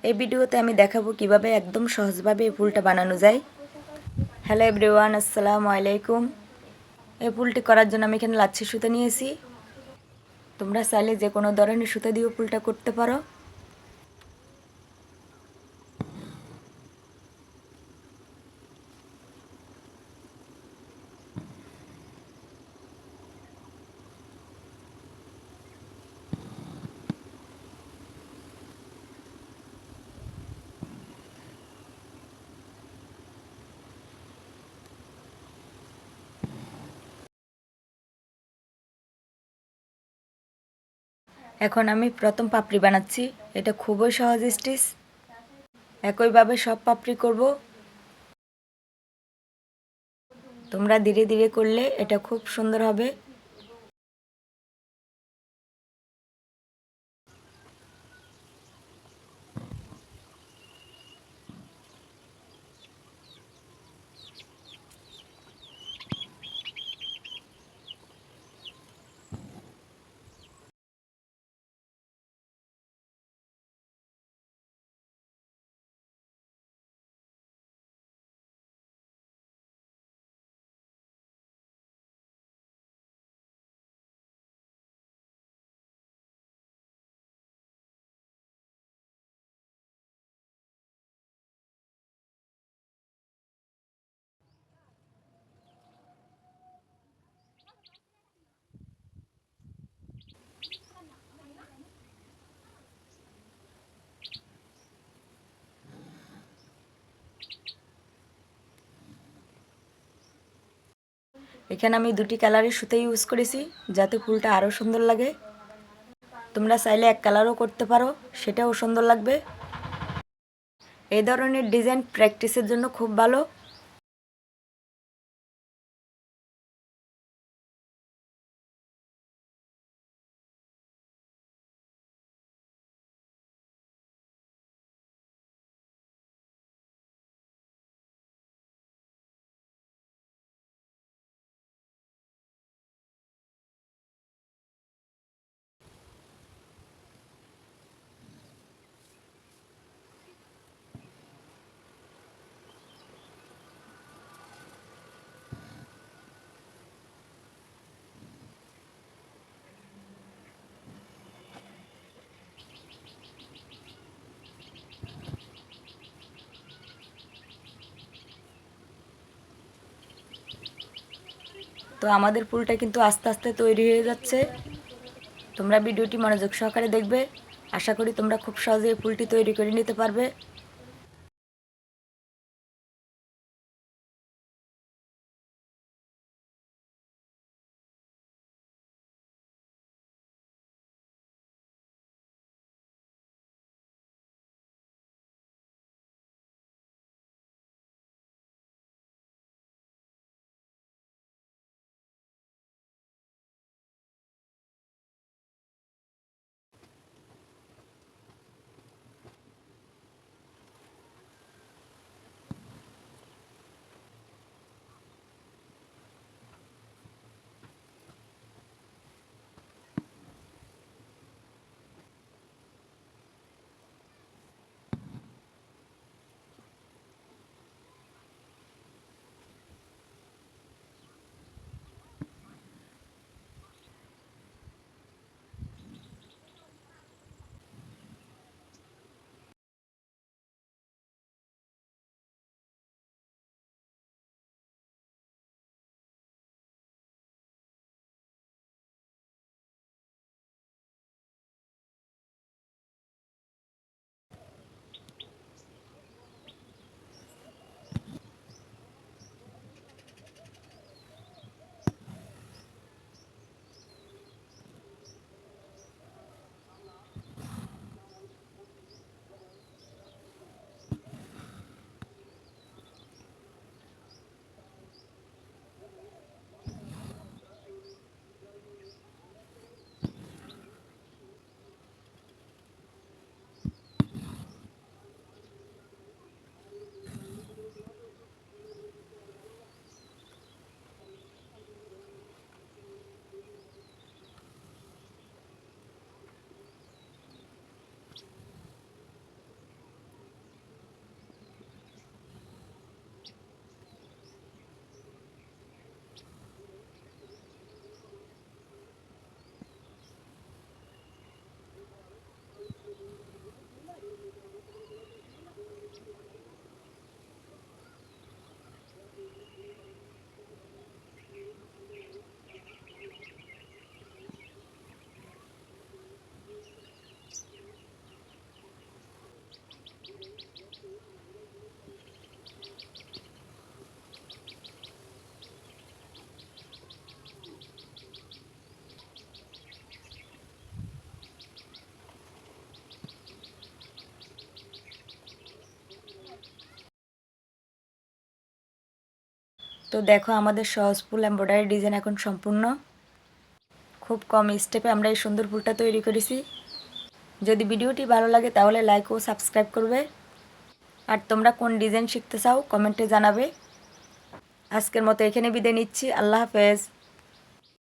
এই ভিডিওতে আমি দেখাবো কিভাবে একদম সহজভাবে এই ফুলটা বানানো যায়। হ্যালো এভরিওয়ান, আসসালামু আলাইকুম। এই ফুলটি করার জন্য আমি এখানে লাচ্ছি সুতা নিয়েছি। তোমরা চাইলে যে কোনো ধরনের সুতা দিয়েও ফুলটা করতে পারো। এখন আমি প্রথম পাপড়ি বানাচ্ছি। এটা খুবই সহজ স্টিচ। একইভাবে সব পাপড়ি করব। তোমরা ধীরে ধীরে করলে এটা খুব সুন্দর হবে। এখানে আমি দুটি কালারের সুতা ইউজ করেছি যাতে ফুলটা আরও সুন্দর লাগে। তোমরা চাইলে এক কালারও করতে পারো, সেটাও সুন্দর লাগবে। এই ধরনের ডিজাইন প্র্যাকটিসের জন্য খুব ভালো। তো আমাদের ফুলটা কিন্তু আস্তে আস্তে তৈরি হয়ে যাচ্ছে। তোমরা ভিডিওটি মনোযোগ সহকারে দেখবে। আশা করি তোমরা খুব সহজে ফুলটি তৈরি করে নিতে পারবে। তো দেখো আমাদের সহজ ফুল এমব্রয়ডারি ডিজাইন এখন সম্পূর্ণ। খুব কম স্টেপে আমরা এই সুন্দর ফুলটা তৈরি করেছি। যদি ভিডিওটি ভালো লাগে তাহলে লাইক ও সাবস্ক্রাইব করবে। আর তোমরা কোন ডিজাইন শিখতে চাও কমেন্টে জানাবে। আজকের মতো এখানে বিদায় নিচ্ছি। আল্লাহ হাফেজ।